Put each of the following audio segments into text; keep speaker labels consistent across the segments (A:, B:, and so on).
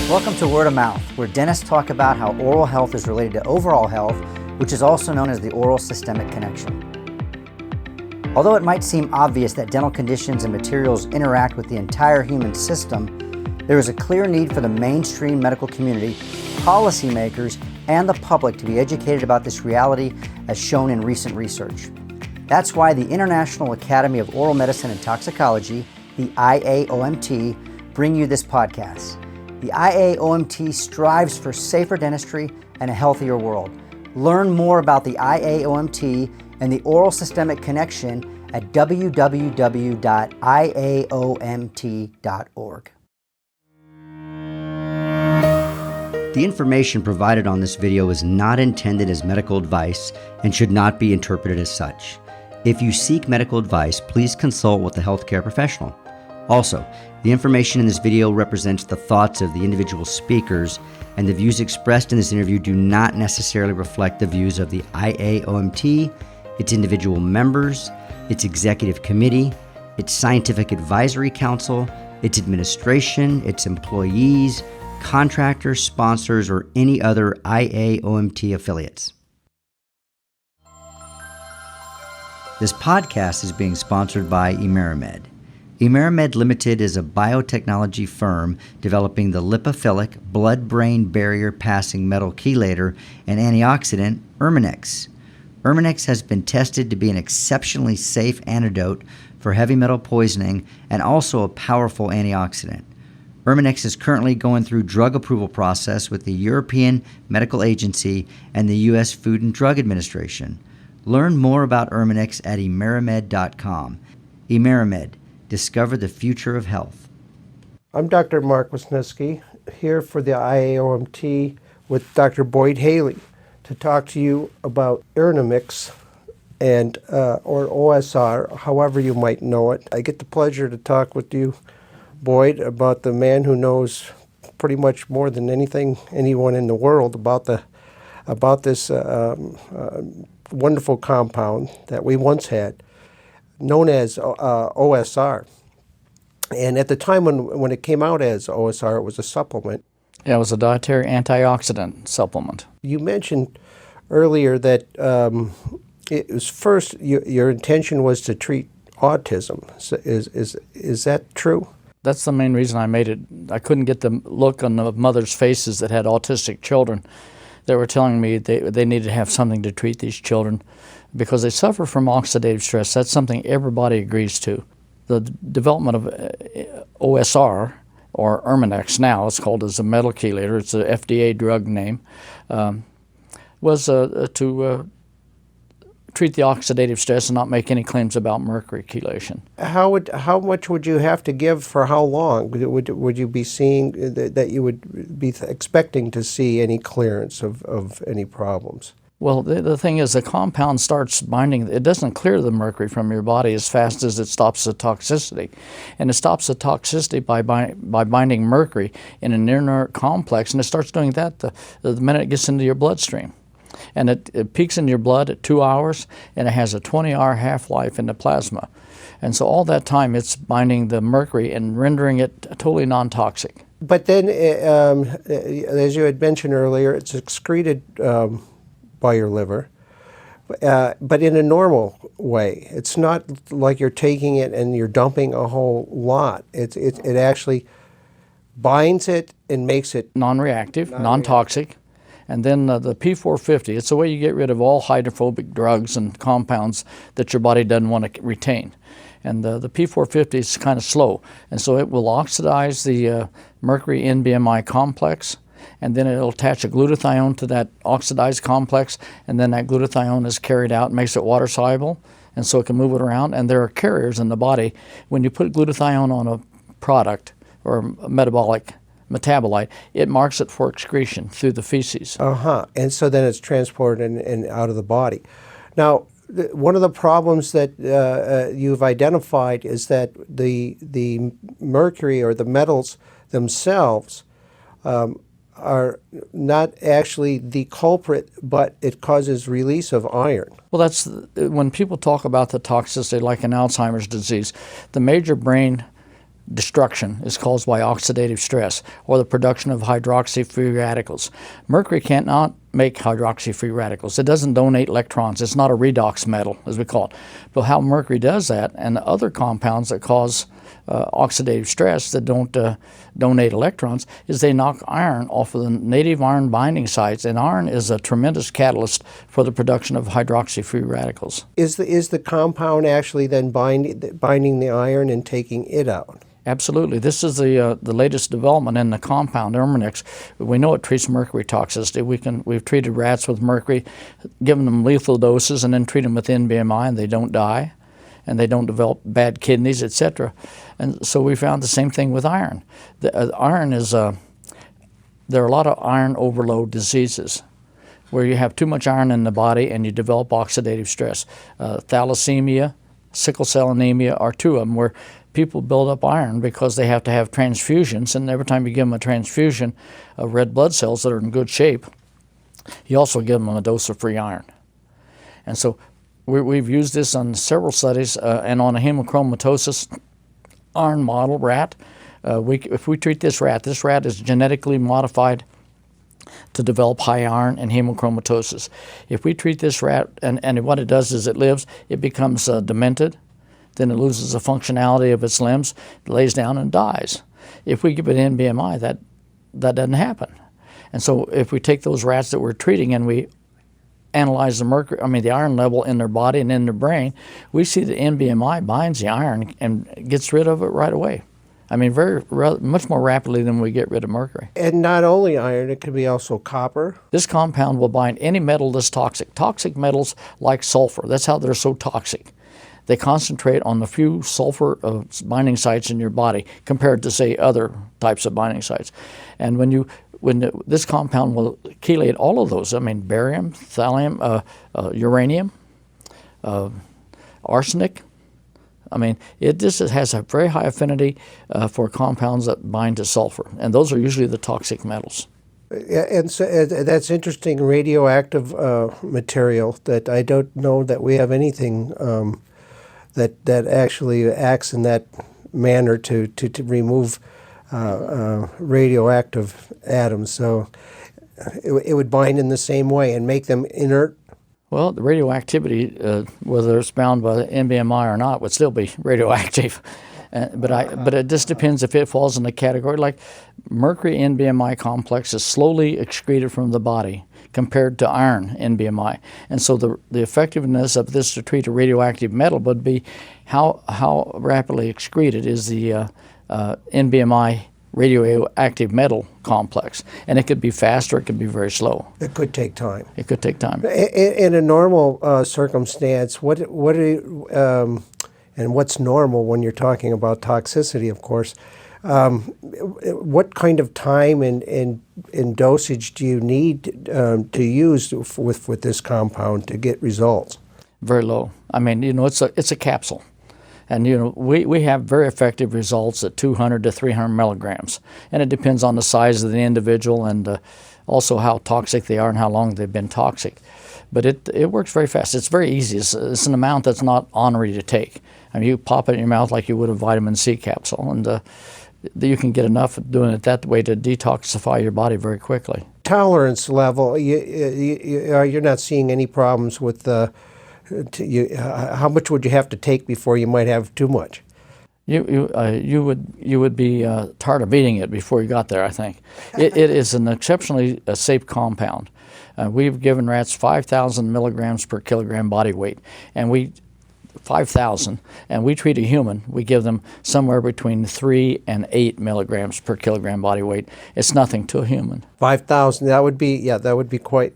A: Welcome to Word of Mouth, where dentists talk about how oral health is related to overall health, which is also known as the oral systemic connection. Although it might seem obvious that dental conditions and materials interact with the entire human system, there is a clear need for the mainstream medical community, policymakers, and the public to be educated about this reality as shown in recent research. That's why the International Academy of Oral Medicine and Toxicology, the IAOMT, bring you this podcast. The IAOMT strives for safer dentistry and a healthier world. Learn more about the IAOMT and the oral systemic connection at www.iaomt.org. The information provided on this video is not intended as medical advice and should not be interpreted as such. If you seek medical advice, please consult with a healthcare professional. Also, the information in this video represents the thoughts of the individual speakers, and the views expressed in this interview do not necessarily reflect the views of the IAOMT, its individual members, its executive committee, its scientific advisory council, its administration, its employees, contractors, sponsors, or any other IAOMT affiliates. This podcast is being sponsored by Emeramed. Emeramed Limited is a biotechnology firm developing the lipophilic, blood-brain barrier passing metal chelator and antioxidant Erminex. Erminex has been tested to be an exceptionally safe antidote for heavy metal poisoning and also a powerful antioxidant. Erminex is currently going through drug approval process with the European Medical Agency and the U.S. Food and Drug Administration. Learn more about Erminex at emeramed.com. Emeramed. Discover the future of health.
B: I'm Dr. Mark Wisniewski, here for the IAOMT with Dr. Boyd Haley to talk to you about Erminex and or OSR, however you might know it. I get the pleasure to talk with you, Boyd, about the man who knows pretty much more than anyone in the world about this wonderful compound that we once had, known as OSR. And at the time when it came out as OSR, it was a supplement.
C: Yeah, it was a dietary antioxidant supplement.
B: You mentioned earlier that it was first, your intention was to treat autism. So is that true?
C: That's the main reason I made it. I couldn't get the look on the mothers' faces that had autistic children. They were telling me they needed to have something to treat these children because they suffer from oxidative stress. That's something everybody agrees to. The development of OSR, or Erminex now, it's called as a metal chelator, it's an FDA drug name, was to treat the oxidative stress and not make any claims about mercury chelation.
B: How much would you have to give for how long? Would you be seeing that you would be expecting to see any clearance of any problems?
C: Well, the thing is, the compound starts binding. It doesn't clear the mercury from your body as fast as it stops the toxicity. And it stops the toxicity by binding mercury in an inert complex, and it starts doing that the minute it gets into your bloodstream. And it peaks in your blood at 2 hours, and it has a 20-hour half-life in the plasma. And so all that time, it's binding the mercury and rendering it totally non-toxic.
B: But then, as you had mentioned earlier, it's excreted by your liver, but in a normal way. It's not like you're taking it and you're dumping a whole lot. It actually binds it and makes it
C: non-reactive, non-toxic. And then the P450, it's the way you get rid of all hydrophobic drugs and compounds that your body doesn't want to retain. And the P450 is kind of slow, and so it will oxidize the mercury NBMI complex, and then it'll attach a glutathione to that oxidized complex, and then that glutathione is carried out, makes it water soluble, and so it can move it around. And there are carriers in the body. When you put glutathione on a product or a metabolite, it marks it for excretion through the feces.
B: And so then it's transported and out of the body. Now, one of the problems that you've identified is that the mercury or the metals themselves are not actually the culprit, but it causes release of iron.
C: Well, that's when people talk about the toxicity, like in Alzheimer's disease, the major brain destruction is caused by oxidative stress or the production of hydroxy-free radicals. Mercury cannot make hydroxy-free radicals. It doesn't donate electrons. It's not a redox metal, as we call it. But how mercury does that, and the other compounds that cause oxidative stress that don't donate electrons, is they knock iron off of the native iron binding sites, and iron is a tremendous catalyst for the production of hydroxy-free radicals.
B: Is the compound actually then binding the iron and taking it out?
C: Absolutely. This is the latest development in the compound Erminix. We know it treats mercury toxicity. We've treated rats with mercury, given them lethal doses, and then treat them with NBMI, and they don't die, and they don't develop bad kidneys, etc. And so we found the same thing with iron. Iron is there are a lot of iron overload diseases where you have too much iron in the body and you develop oxidative stress. Thalassemia, sickle cell anemia are two of them, where people build up iron because they have to have transfusions, and every time you give them a transfusion of red blood cells that are in good shape, you also give them a dose of free iron. And so we've used this on several studies, and on a hemochromatosis iron model rat. If we treat this rat is genetically modified to develop high iron and hemochromatosis. If we treat this rat, and what it does is it lives, it becomes demented, then it loses the functionality of its limbs, it lays down and dies. If we give it NBMI, that doesn't happen. And so if we take those rats that we're treating and we analyze the iron level in their body and in their brain, we see that NBMI binds the iron and gets rid of it right away. I mean, much more rapidly than we get rid of mercury.
B: And not only iron, it could be also copper.
C: This compound will bind any metal that's toxic. Toxic metals like sulfur, that's how they're so toxic. They concentrate on the few sulfur binding sites in your body compared to, say, other types of binding sites. And this compound will chelate all of those. I mean, barium, thallium, uranium, arsenic. I mean, it just has a very high affinity for compounds that bind to sulfur, and those are usually the toxic metals.
B: And so that's interesting, radioactive material that I don't know that we have anything that actually acts in that manner to remove radioactive atoms. So it would bind in the same way and make them inert.
C: Well, the radioactivity, whether it's bound by NBMI or not, would still be radioactive. But it just depends if it falls in the category. Like mercury NBMI complex is slowly excreted from the body compared to iron NBMI. And so the effectiveness of this to treat a radioactive metal would be how rapidly excreted is the NBMI radioactive metal complex. And it could be fast or it could be very slow.
B: It could take time.
C: It could take time.
B: In a normal circumstance, and what's normal when you're talking about toxicity, of course, what kind of time and dosage do you need to use with this compound to get results?
C: Very low. I mean, it's a capsule. And we have very effective results at 200 to 300 milligrams. And it depends on the size of the individual and also how toxic they are and how long they've been toxic. But it works very fast. It's very easy. It's an amount that's not ornery to take. I mean, you pop it in your mouth like you would a vitamin C capsule, and you can get enough doing it that way to detoxify your body very quickly.
B: Tolerance level, you're not seeing any problems with how much would you have to take before you might have too much?
C: You would be tired of eating it before you got there, I think. It is an exceptionally safe compound. We've given rats 5,000 milligrams per kilogram body weight, and 5,000, and we treat a human, we give them somewhere between 3 and 8 milligrams per kilogram body weight. It's nothing to a human.
B: 5,000, that would be quite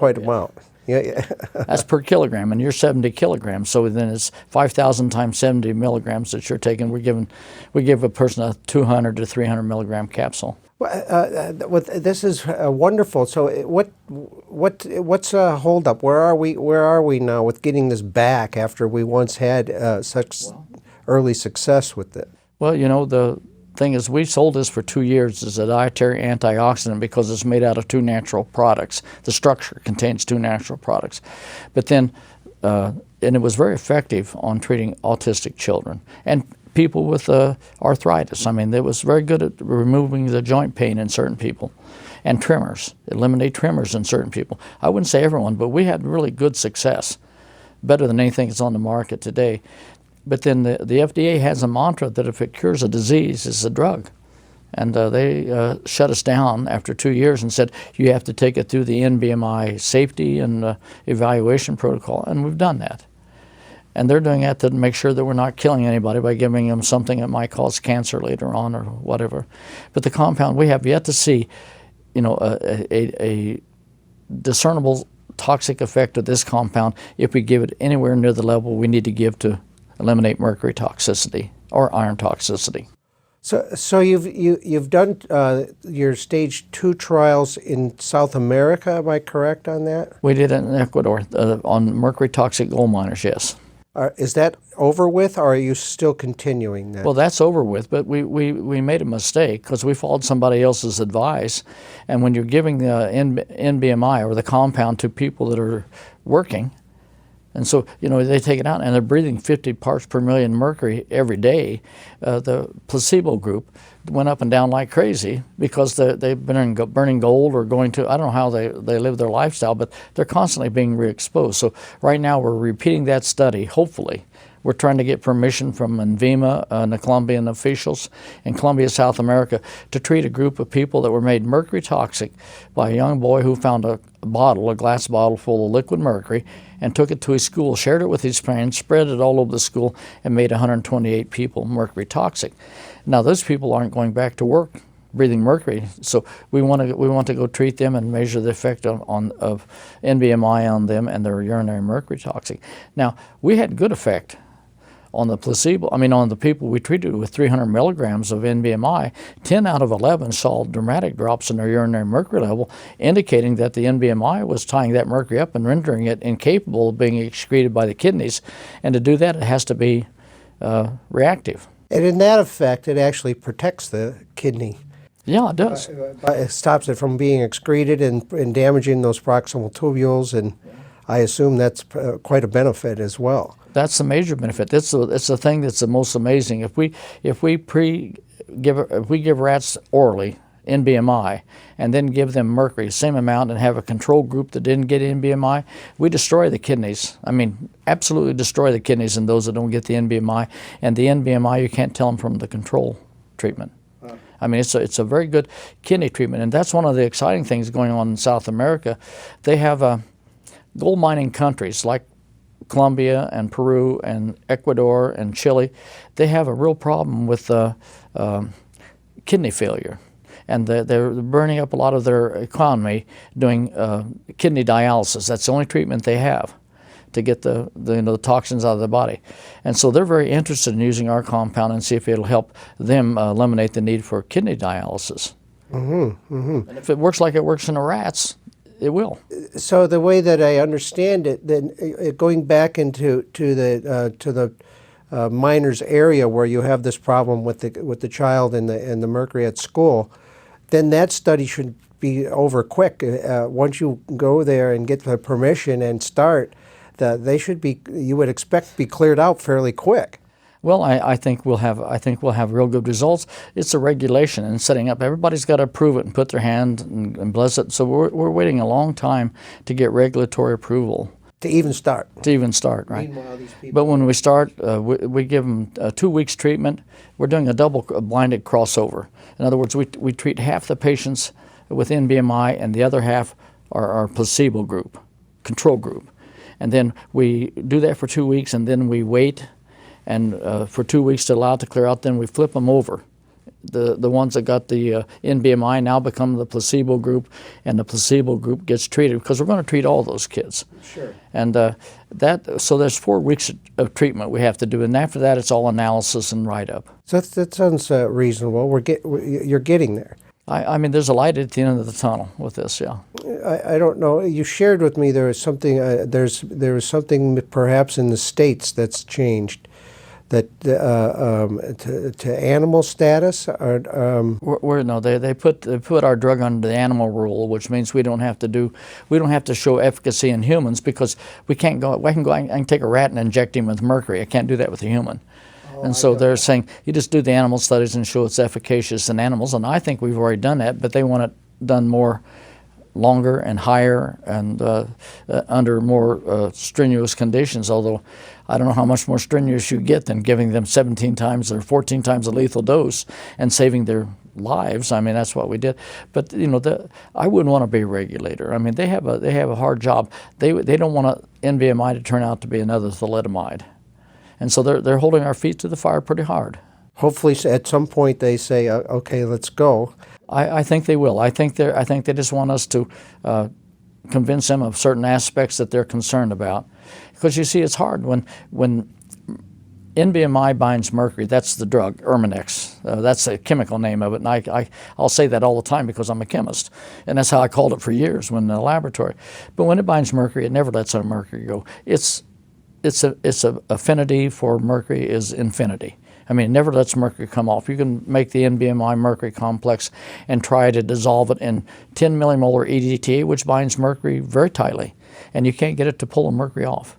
B: amount. Yeah.
C: That's per kilogram, and you're 70 kilograms, so then it's 5,000 times 70 milligrams that you're taking. We give a person a 200 to 300 milligram capsule.
B: This is wonderful. So what's a holdup? Where are we now with getting this back after we once had such early success with it?
C: Well, the thing is, we sold this for 2 years as a dietary antioxidant because it's made out of 2 natural products. The structure contains 2 natural products. But then, and it was very effective on treating autistic children and people with arthritis. I mean, it was very good at removing the joint pain in certain people. And tremors, eliminate tremors in certain people. I wouldn't say everyone, but we had really good success, better than anything that's on the market today. But then the FDA has a mantra that if it cures a disease, it's a drug. And they shut us down after 2 years and said, you have to take it through the NBMI safety and evaluation protocol, and we've done that. And they're doing that to make sure that we're not killing anybody by giving them something that might cause cancer later on or whatever. But the compound, we have yet to see, a discernible toxic effect of this compound if we give it anywhere near the level we need to give to eliminate mercury toxicity or iron toxicity.
B: So you've done your stage 2 trials in South America. Am I correct on that?
C: We did it in Ecuador on mercury toxic gold miners. Yes.
B: Is that over with, or are you still continuing that?
C: Well, that's over with, but we made a mistake because we followed somebody else's advice. And when you're giving the NBMI or the compound to people that are working, and so, they take it out and they're breathing 50 parts per million mercury every day, the placebo group went up and down like crazy because they've been burning gold or going to, I don't know how they live their lifestyle, but they're constantly being re-exposed. So right now we're repeating that study, hopefully. We're trying to get permission from NVIMA and the Colombian officials in Colombia, South America, to treat a group of people that were made mercury toxic by a young boy who found a glass bottle full of liquid mercury, and took it to his school, shared it with his parents, spread it all over the school, and made 128 people mercury toxic. Now those people aren't going back to work breathing mercury, so we want to go treat them and measure the effect of NBMI on them and their urinary mercury toxic. Now we had good effect on the placebo, on the people we treated with 300 milligrams of NBMI. 10 out of 11 saw dramatic drops in their urinary mercury level, indicating that the NBMI was tying that mercury up and rendering it incapable of being excreted by the kidneys. And to do that, it has to be reactive.
B: And in that effect, it actually protects the kidney.
C: Yeah, it does.
B: It stops it from being excreted and damaging those proximal tubules, and I assume that's quite a benefit as well.
C: That's the major benefit. It's the thing that's the most amazing. If we give rats orally NBMI and then give them mercury, same amount, and have a control group that didn't get NBMI, we destroy the kidneys. Absolutely destroy the kidneys in those that don't get the NBMI. And the NBMI, you can't tell them from the control treatment. It's a very good kidney treatment, and that's one of the exciting things going on in South America. They have gold mining countries like Colombia and Peru and Ecuador and Chile. They have a real problem with kidney failure, and they're burning up a lot of their economy doing kidney dialysis. That's the only treatment they have to get the toxins out of the body. And so they're very interested in using our compound and see if it'll help them eliminate the need for kidney dialysis. Mm-hmm, mm-hmm. And if it works like it works in the rats, it will.
B: So the way that I understand it, then going back into the miners area where you have this problem with the child and the mercury at school, then that study should be over quick. Once you go there and get the permission and start, they should be, you would expect, to be cleared out fairly quick.
C: Well, I think we'll have real good results. It's a regulation and setting up. Everybody's got to approve it and put their hand and bless it. So we're waiting a long time to get regulatory approval.
B: To even start.
C: Right.
B: Meanwhile, these people.
C: But when we start, we give them 2 weeks treatment. We're doing a double blinded crossover. In other words, we treat half the patients with NBMI and the other half are our placebo group, control group. And then we do that for 2 weeks, and then we wait and for 2 weeks to allow it to clear out. Then we flip them over. The ones that got the NBMI now become the placebo group, and the placebo group gets treated because we're going to treat all those kids.
B: Sure.
C: And so there's 4 weeks of treatment we have to do, and after that it's all analysis and write-up.
B: So that sounds reasonable. You're getting there.
C: There's a light at the end of the tunnel with this, yeah.
B: I don't know. You shared with me there was something. There was something perhaps in the States that's changed, that to animal status. Or,
C: they put our drug under the animal rule, which means we don't have to show efficacy in humans because we can't go. I can take a rat and inject him with mercury. I can't do that with a human. And so they're saying you just do the animal studies and show it's efficacious in animals. And I think we've already done that, but they want it done more longer and higher and under more strenuous conditions, although I don't know how much more strenuous you get than giving them 17 times or 14 times the lethal dose and saving their lives. I mean, that's what we did. But you know, I wouldn't want to be a regulator. I mean, they have a hard job. They don't want NBMI to turn out to be another thalidomide, and so they're holding our feet to the fire pretty hard.
B: Hopefully, at some point they say, "Okay, let's go."
C: I think they will. I think they just want us to convince them of certain aspects that they're concerned about, because you see, it's hard when NBMI binds mercury. That's the drug, Erminex. That's the chemical name of it, and I'll say that all the time because I'm a chemist, and that's how I called it for years when in the laboratory. But when it binds mercury, it never lets our mercury go. Its affinity for mercury is infinity. I mean, it never lets mercury come off. You can make the NBMI mercury complex and try to dissolve it in 10 millimolar EDTA, which binds mercury very tightly, and you can't get it to pull the mercury off.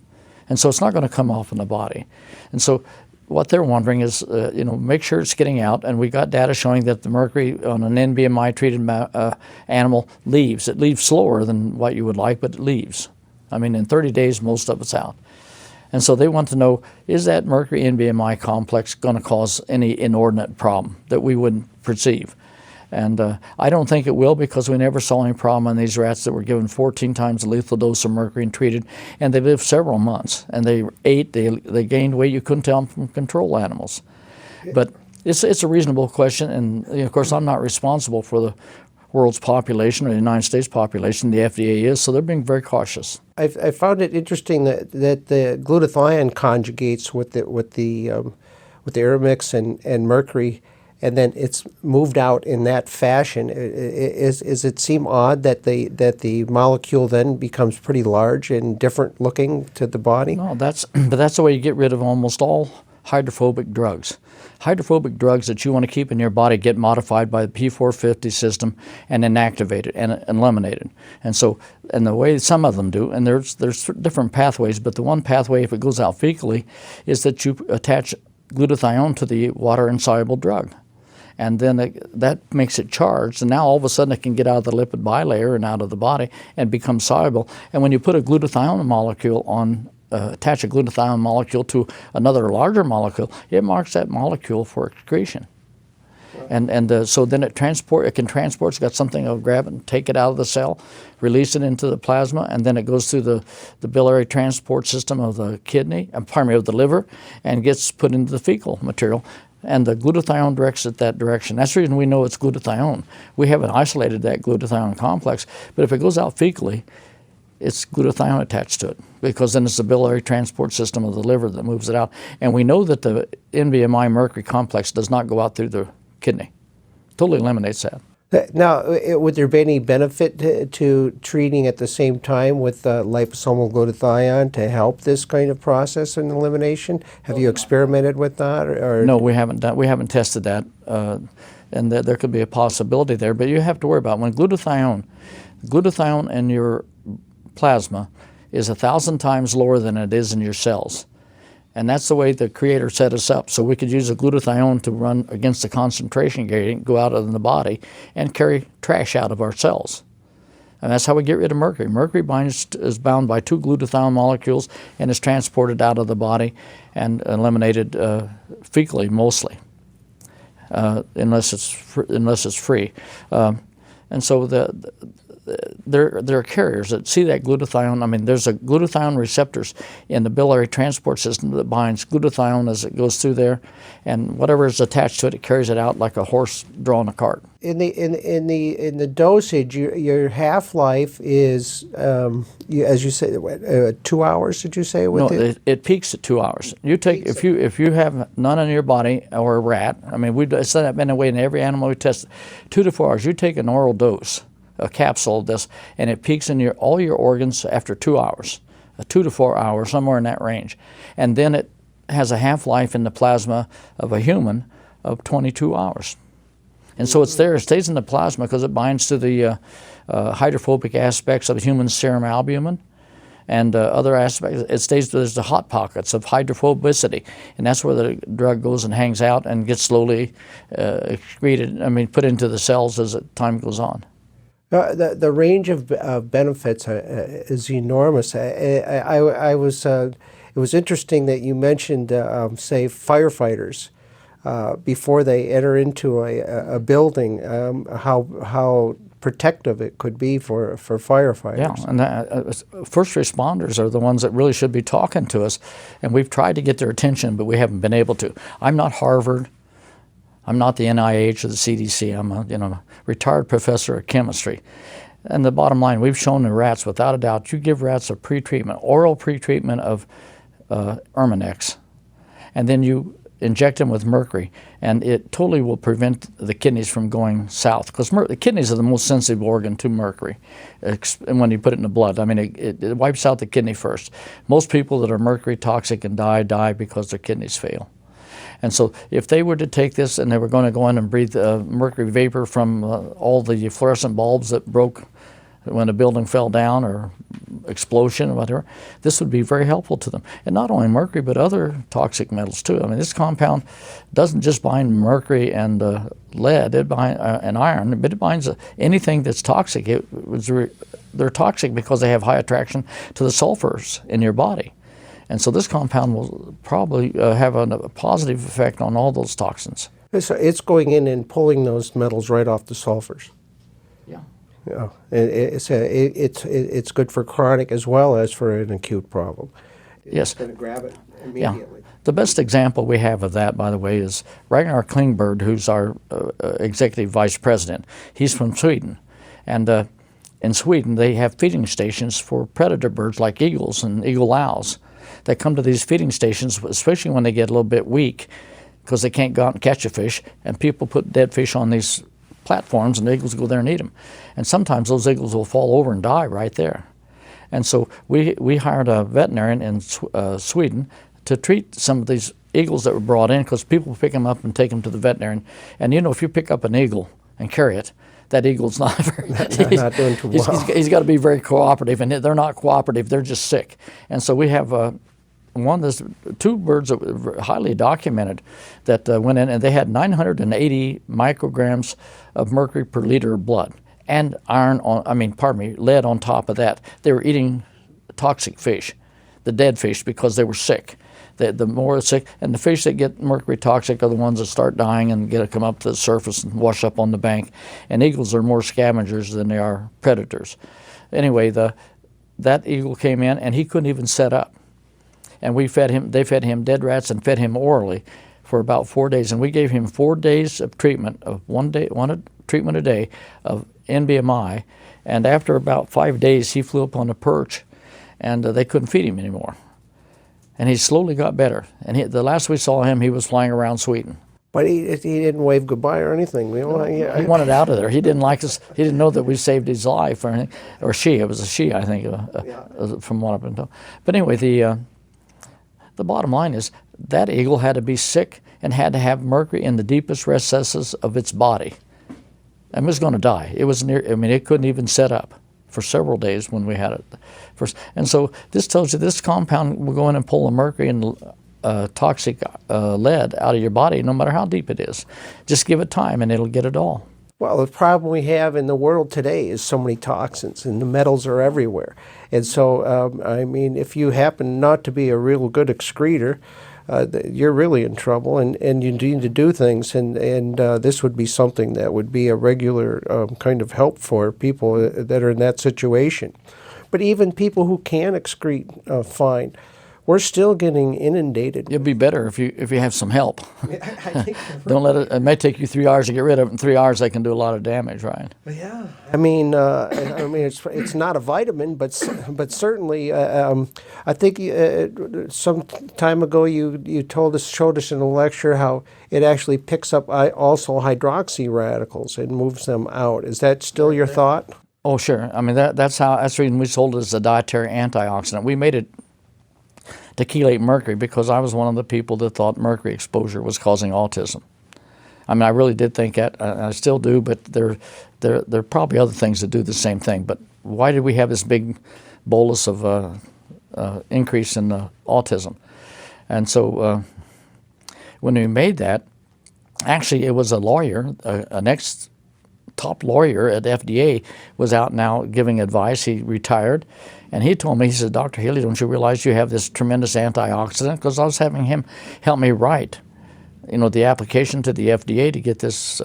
C: And so it's not going to come off in the body. And so what they're wondering is, make sure it's getting out. And we got data showing that the mercury on an NBMI-treated animal leaves. It leaves slower than what you would like, but it leaves. I mean, in 30 days, most of it's out. And so they want to know, is that mercury NBMI complex going to cause any inordinate problem that we wouldn't perceive? And I don't think it will, because we never saw any problem in these rats that were given 14 times the lethal dose of mercury and treated, and they lived several months. And they ate, they gained weight. You couldn't tell them from control animals. But it's a reasonable question, and of course I'm not responsible for the world's population or the United States population. The FDA is, so they're being very cautious.
B: I found it interesting that the glutathione conjugates with the Aramix and mercury, and then it's moved out in that fashion. Is it seem odd that the molecule then becomes pretty large and different looking to the body?
C: No, but that's the way you get rid of almost all hydrophobic drugs. Hydrophobic drugs that you want to keep in your body get modified by the P450 system and inactivated and eliminated. And the way some of them do, and there's different pathways, but the one pathway, if it goes out fecally, is that you attach glutathione to the water-insoluble drug. And then that makes it charged, and now all of a sudden it can get out of the lipid bilayer and out of the body and become soluble. And when you put a glutathione molecule on, attach a glutathione molecule to another larger molecule, it marks that molecule for excretion. And so then it can transport. It's got something to grab it and take it out of the cell, release it into the plasma, and then it goes through the biliary transport system of the kidney, of the liver, and gets put into the fecal material. And the glutathione directs it that direction. That's the reason we know it's glutathione. We haven't isolated that glutathione complex, but if it goes out fecally, it's glutathione attached to it, because then it's the biliary transport system of the liver that moves it out. And we know that the NBMI mercury complex does not go out through the kidney. Totally eliminates that.
B: Now, would there be any benefit to treating at the same time with liposomal glutathione to help this kind of process and elimination? Have you experimented with that? Or?
C: No, we haven't tested that, and there could be a possibility there. But you have to worry about when glutathione in your plasma is 1,000 times lower than it is in your cells. And that's the way the Creator set us up. So we could use a glutathione to run against the concentration gradient, go out in the body, and carry trash out of our cells. And that's how we get rid of mercury. Mercury is bound by 2 glutathione molecules and is transported out of the body and eliminated fecally mostly, unless it's free. And so there are carriers that see that glutathione. I mean, there's a glutathione receptors in the biliary transport system that binds glutathione as it goes through there, and whatever is attached to it, it carries it out like a horse drawing a cart.
B: In the dosage, your half-life is, as you say, 2 hours. Did you say?
C: It peaks at 2 hours. You take if you have none in your body or a rat. I mean, we've said that been away in every animal we tested. 2 to 4 hours. You take an oral dose, a capsule of this, and it peaks in all your organs after 2 hours, 2 to 4 hours, somewhere in that range. And then it has a half-life in the plasma of a human of 22 hours. And so it's there, it stays in the plasma because it binds to the hydrophobic aspects of the human serum albumin. and other aspects. It stays, there's the hot pockets of hydrophobicity, and that's where the drug goes and hangs out and gets slowly excreted, put into the cells as time goes on.
B: The range of benefits is enormous. I was it was interesting that you mentioned, say, firefighters before they enter into a building, how protective it could be for firefighters.
C: Yeah, and first responders are the ones that really should be talking to us, and we've tried to get their attention, but we haven't been able to. I'm not Harvard. I'm not the NIH or the CDC. I'm a retired professor of chemistry. And the bottom line, we've shown in rats, without a doubt, you give rats a pre-treatment, oral pre-treatment of Erminex, and then you inject them with mercury, and it totally will prevent the kidneys from going south, because the kidneys are the most sensitive organ to mercury. And when you put it in the blood, it wipes out the kidney first. Most people that are mercury toxic and die because their kidneys fail. And so if they were to take this and they were going to go in and breathe mercury vapor from all the fluorescent bulbs that broke when a building fell down or explosion or whatever, this would be very helpful to them. And not only mercury, but other toxic metals too. This compound doesn't just bind mercury and lead and iron, but it binds anything that's toxic. They're toxic because they have high attraction to the sulfurs in your body. And so this compound will probably have a positive effect on all those toxins.
B: So it's going in and pulling those metals right off the sulfurs.
C: Yeah.
B: Yeah, it's good for chronic as well as for an acute problem.
C: Yes.
B: It's going to grab it immediately.
C: Yeah. The best example we have of that, by the way, is Ragnar Klingberg, who's our executive vice president. He's from Sweden. And in Sweden, they have feeding stations for predator birds like eagles and eagle owls that come to these feeding stations, especially when they get a little bit weak because they can't go out and catch a fish, and people put dead fish on these platforms, and the eagles go there and eat them. And sometimes those eagles will fall over and die right there. And so we hired a veterinarian in Sweden to treat some of these eagles that were brought in, because people pick them up and take them to the veterinarian. And if you pick up an eagle and carry it, that eagle's not very,
B: not doing too well.
C: He's got to be very cooperative, and they're not cooperative, they're just sick. And so we have there's two birds that were highly documented that went in, and they had 980 micrograms of mercury per liter of blood, and lead on top of that. They were eating toxic fish, the dead fish, because they were sick. The more sick, and the fish that get mercury toxic are the ones that start dying and come up to the surface and wash up on the bank. And eagles are more scavengers than they are predators. Anyway, that eagle came in and he couldn't even set up. And they fed him dead rats and fed him orally for about 4 days. And we gave him 4 days of treatment, of one treatment a day of NBMI. And after about 5 days, he flew up on a perch, and they couldn't feed him anymore. And he slowly got better. And the last we saw him, he was flying around Sweden.
B: But he didn't wave goodbye or anything.
C: He wanted out of there. He didn't like us. He didn't know that we saved his life or anything. Or she. It was a she, I think, from what I've been told. But anyway, the bottom line is that eagle had to be sick and had to have mercury in the deepest recesses of its body. And was going to die. It was it couldn't even set up for several days when we had it first. And so this tells you this compound will go in and pull the mercury and toxic lead out of your body, no matter how deep it is. Just give it time and it'll get it all.
B: Well, the problem we have in the world today is so many toxins, and the metals are everywhere. And so, if you happen not to be a real good excreter, you're really in trouble, and you need to do things, and this would be something that would be a regular kind of help for people that are in that situation. But even people who can excrete fine, we're still getting inundated.
C: It'd be better if you have some help.
B: I think
C: Don't let it. It may take you 3 hours to get rid of it. In 3 hours, they can do a lot of damage, right?
B: Yeah. It's not a vitamin, but certainly, I think some time ago you showed us in a lecture how it actually picks up also hydroxy radicals and moves them out. Is that still your thought?
C: Oh, sure. That's the reason we sold it as a dietary antioxidant. We made it to chelate mercury because I was one of the people that thought mercury exposure was causing autism. I really did think that. I still do, but there are probably other things that do the same thing. But why did we have this big bolus of increase in autism. And so when we made that, actually it was a lawyer, an top lawyer at FDA was out now giving advice. He retired, and he told me, he said, Dr. Haley, don't you realize you have this tremendous antioxidant? Because I was having him help me write, the application to the FDA to get this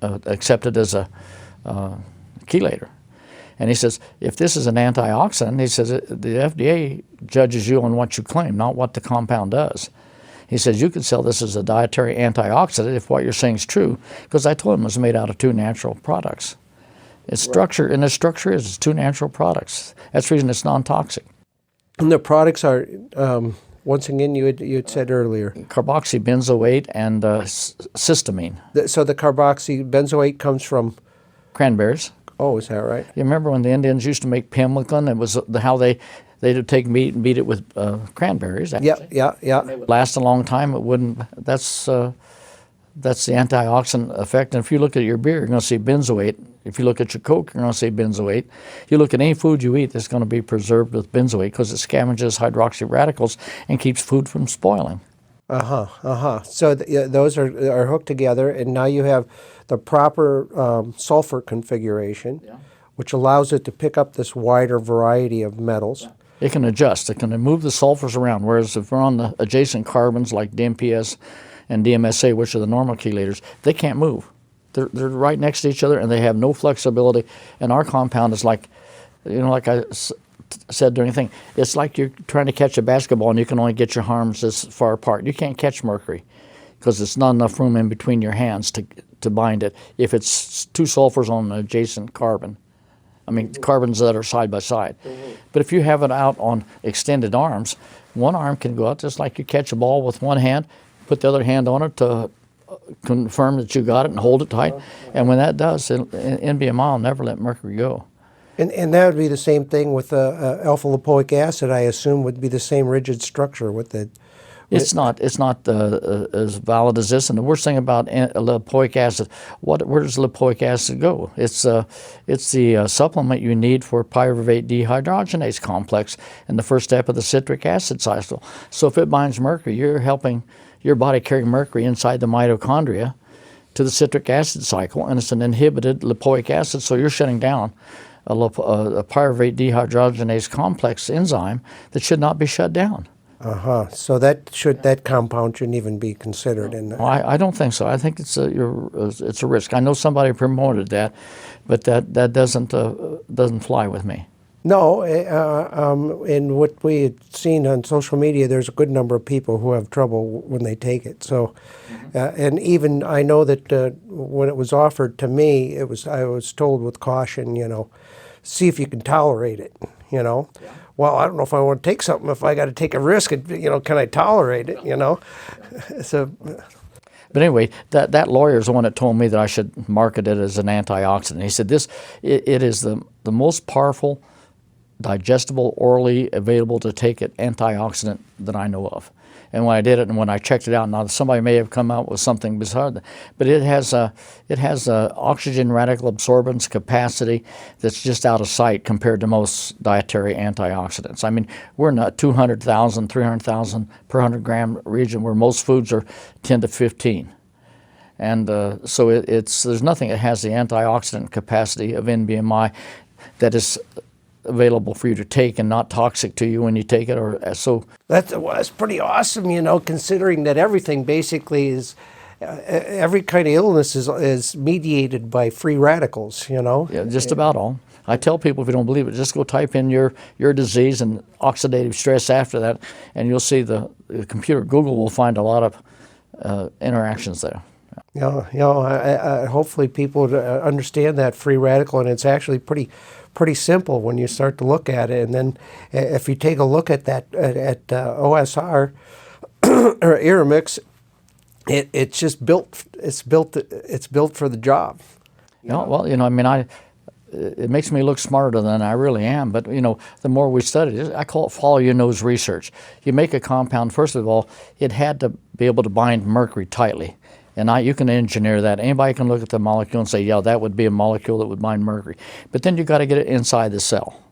C: accepted as a chelator. And he says, if this is an antioxidant, he says, the FDA judges you on what you claim, not what the compound does. He says, you could sell this as a dietary antioxidant if what you're saying is true, because I told him it was made out of 2 natural products. Its structure, and the structure is it's 2 natural products. That's the reason it's non-toxic.
B: And the products are, once again, you had said earlier.
C: Carboxybenzoate and cysteamine.
B: So the carboxybenzoate comes from?
C: Cranberries.
B: Oh, is that right?
C: You remember when the Indians used to make pemmican? It was how they'd take meat and beat it with cranberries. Actually.
B: Yeah.
C: It would last a long time. It wouldn't. That's the antioxidant effect. And if you look at your beer, you're going to see benzoate. If you look at your Coke, you're going to see benzoate. If you look at any food you eat, that's going to be preserved with benzoate because it scavenges hydroxy radicals and keeps food from spoiling.
B: So those are hooked together, and now you have the proper sulfur configuration, which allows it to pick up this wider variety of metals.
C: Yeah. It can adjust. It can move the sulfurs around, whereas if we're on the adjacent carbons like DMPS and DMSA, which are the normal chelators, they can't move. They're right next to each other, and they have no flexibility. And our compound is like, like I said during the thing, it's like you're trying to catch a basketball and you can only get your arms this far apart. You can't catch mercury because there's not enough room in between your hands to bind it if it's 2 sulfurs on an adjacent carbon. I mean, carbons that are side by side. But if you have it out on extended arms, one arm can go out just like you catch a ball with one hand, put the other hand on it to confirm that you got it and hold it tight. And when that does, NBMI will never let mercury go.
B: And that would be the same thing with alpha-lipoic acid, I assume, would be the same rigid structure with the...
C: It's not as valid as this. And the worst thing about lipoic acid, where does lipoic acid go? It's the supplement you need for pyruvate dehydrogenase complex in the first step of the citric acid cycle. So if it binds mercury, you're helping your body carry mercury inside the mitochondria to the citric acid cycle, and it's an inhibited lipoic acid, so you're shutting down a pyruvate dehydrogenase complex enzyme that should not be shut down.
B: So that compound shouldn't even be considered in that.
C: I don't think so. I think it's a risk. I know somebody promoted that, but that doesn't fly with me.
B: No, in what we had seen on social media, there's a good number of people who have trouble when they take it. So, and even I know that when it was offered to me, I was told with caution, see if you can tolerate it. Yeah. Well, I don't know if I want to take something if I got to take a risk. Can I tolerate it? So.
C: But anyway, that lawyer is the one that told me that I should market it as an antioxidant. He said it is the most powerful, digestible, orally available to take it antioxidant that I know of. And when I did it and when I checked it out, now somebody may have come out with something bizarre, but it has a oxygen radical absorbance capacity that's just out of sight compared to most dietary antioxidants. I mean, we're in a 200,000, 300,000 per 100 gram region where most foods are 10 to 15. And so there's nothing that has the antioxidant capacity of NBMI that is available for you to take and not toxic to you when you take it, or so.
B: That's pretty awesome, considering that everything basically is, every kind of illness is mediated by free radicals,
C: Yeah, just about all. I tell people, if you don't believe it, just go type in your disease and oxidative stress after that, and you'll see the computer, Google will find a lot of interactions there.
B: Hopefully people understand that free radical, and it's actually pretty simple when you start to look at it. And then if you take a look at that at OSR or Aeromix, it's just built. It's built for the job.
C: It makes me look smarter than I really am. But the more we study it, I call it follow your nose research. You make a compound. First of all, it had to be able to bind mercury tightly. And you can engineer that. Anybody can look at the molecule and say, yeah, that would be a molecule that would bind mercury. But then you've got to get it inside the cell.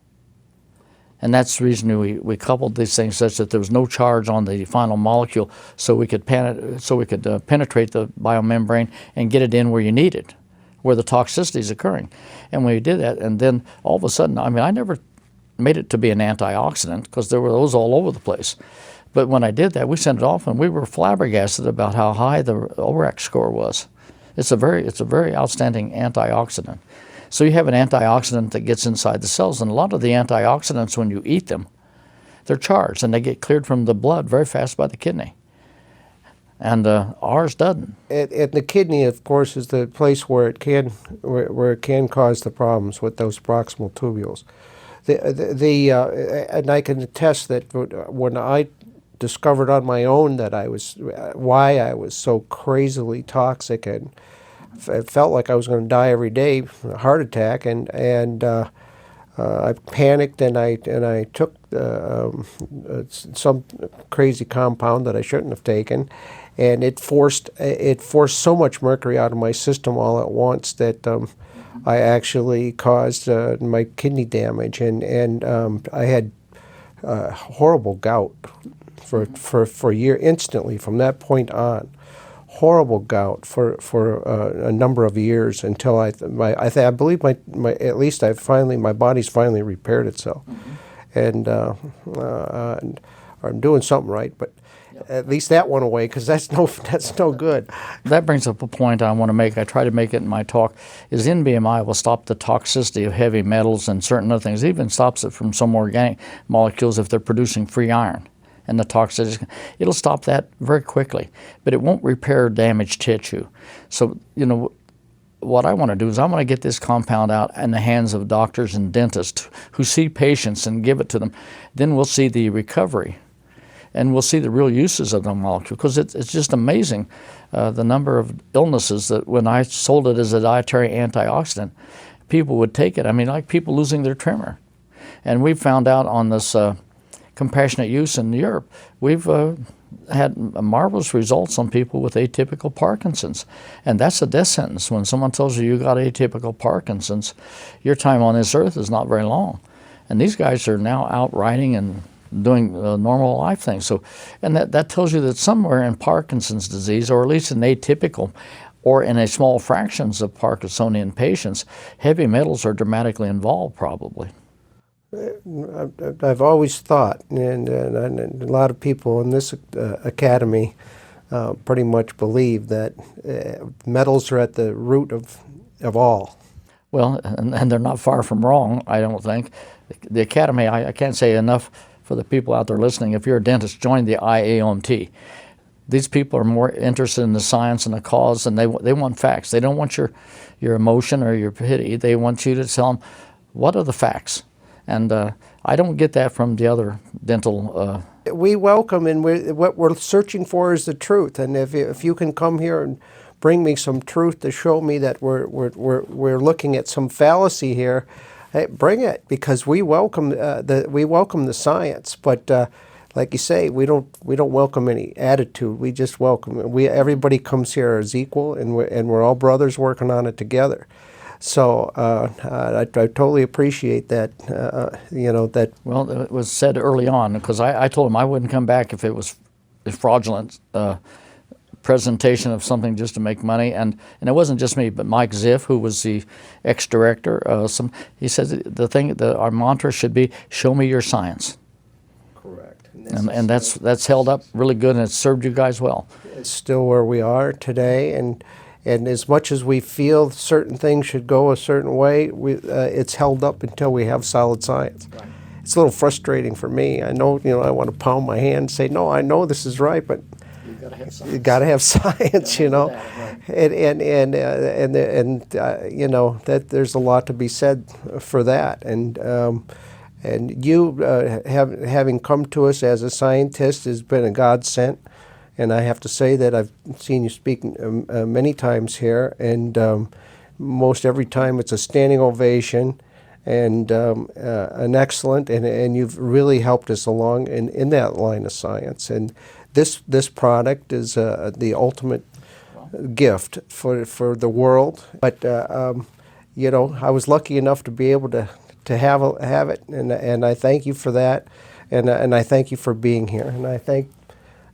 C: And that's the reason we coupled these things such that there was no charge on the final molecule, so we could penetrate the biomembrane and get it in where you need it, where the toxicity is occurring. And when we did that, and then all of a sudden, I mean, I never made it to be an antioxidant because there were those all over the place. But when I did that, we sent it off, and we were flabbergasted about how high the ORAC score was. It's a very outstanding antioxidant. So you have an antioxidant that gets inside the cells, and a lot of the antioxidants, when you eat them, they're charged, and they get cleared from the blood very fast by the kidney. And ours doesn't.
B: And the kidney, of course, is the place where it can cause the problems with those proximal tubules. And I can attest that when I discovered on my own that why I was so crazily toxic, and it felt like I was going to die every day, a heart attack, and I panicked, and I took some crazy compound that I shouldn't have taken, and it forced so much mercury out of my system all at once that I actually caused my kidney damage, and I had horrible gout for a year instantly from that point on. Horrible gout for a number of years until I believe my body's finally repaired itself, and I'm doing something right, but at least that went away, because that's no good.
C: That brings up a point I want to make. I try to make it in my talk. Is NBMI will stop the toxicity of heavy metals and certain other things. It even stops it from some organic molecules if they're producing free iron. And the toxicity, it'll stop that very quickly, but it won't repair damaged tissue. So, what I want to do is I want to get this compound out in the hands of doctors and dentists who see patients and give it to them. Then we'll see the recovery, and we'll see the real uses of the molecule, because it's just amazing the number of illnesses that when I sold it as a dietary antioxidant, people would take it. I mean, like people losing their tremor. And we found out on this compassionate use in Europe, we've had marvelous results on people with atypical Parkinson's. And that's a death sentence. When someone tells you got atypical Parkinson's, your time on this earth is not very long. And these guys are now out riding and doing normal life things. So, and that tells you that somewhere in Parkinson's disease, or at least in atypical, or in a small fractions of Parkinsonian patients, heavy metals are dramatically involved probably.
B: I've always thought, and a lot of people in this academy pretty much believe that metals are at the root of all.
C: Well, and they're not far from wrong, I don't think. The academy, I can't say enough for the people out there listening. If you're a dentist, join the IAOMT. These people are more interested in the science and the cause, and they want facts. They don't want your emotion or your pity. They want you to tell them, what are the facts? And I don't get that from the other dental.
B: We welcome, and what we're searching for is the truth. And if you can come here and bring me some truth to show me that we're looking at some fallacy here, hey, bring it, because we welcome the science. But like you say, we don't welcome any attitude. We just welcome. Everybody comes here as equal, and we're all brothers working on it together. So I totally appreciate that, that.
C: Well, it was said early on, because I told him I wouldn't come back if it was a fraudulent presentation of something just to make money. And it wasn't just me, but Mike Ziff, who was the ex-director. He said our mantra should be, show me your science.
B: Correct.
C: And that's held up really good, and it's served you guys well.
B: It's still where we are today, and as much as we feel certain things should go a certain way, it's held up until we have solid science. Right. It's a little frustrating for me. I know, I want to pound my hand and say, no, I know this is right, but you got to have science, Right. And that there's a lot to be said for that. And you having come to us as a scientist has been a godsend. And I have to say that I've seen you speak many times here, and most every time it's a standing ovation, and an excellent, and you've really helped us along in that line of science. And this product is the ultimate gift for the world. But I was lucky enough to be able to to have it, and I thank you for that, and I thank you for being here, and I thank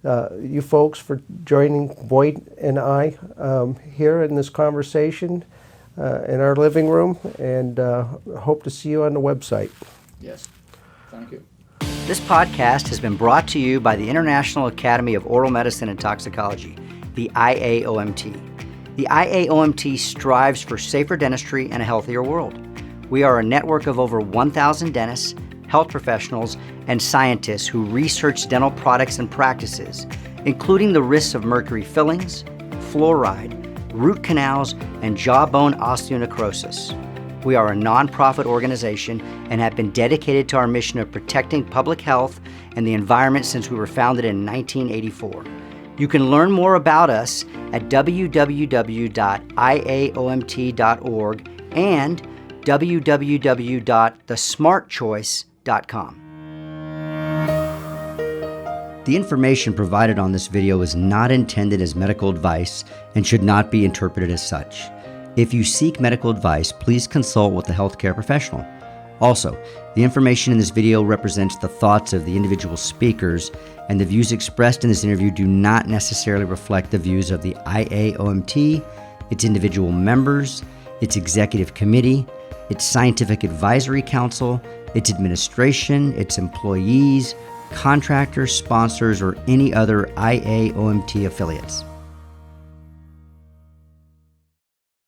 B: you folks for joining Boyd and I here in this conversation in our living room, and hope to see you on the website.
C: Yes. Thank you.
A: This podcast has been brought to you by the International Academy of Oral Medicine and Toxicology, the IAOMT. The IAOMT strives for safer dentistry and a healthier world. We are a network of over 1,000 dentists, health professionals, and scientists who research dental products and practices, including the risks of mercury fillings, fluoride, root canals, and jawbone osteonecrosis. We are a nonprofit organization and have been dedicated to our mission of protecting public health and the environment since we were founded in 1984. You can learn more about us at www.iaomt.org and www.thesmartchoice.com. The information provided on this video is not intended as medical advice and should not be interpreted as such. If you seek medical advice, please consult with a healthcare professional. Also, the information in this video represents the thoughts of the individual speakers, and the views expressed in this interview do not necessarily reflect the views of the IAOMT, its individual members, its executive committee, its scientific advisory council, its administration, its employees, contractors, sponsors, or any other IAOMT affiliates.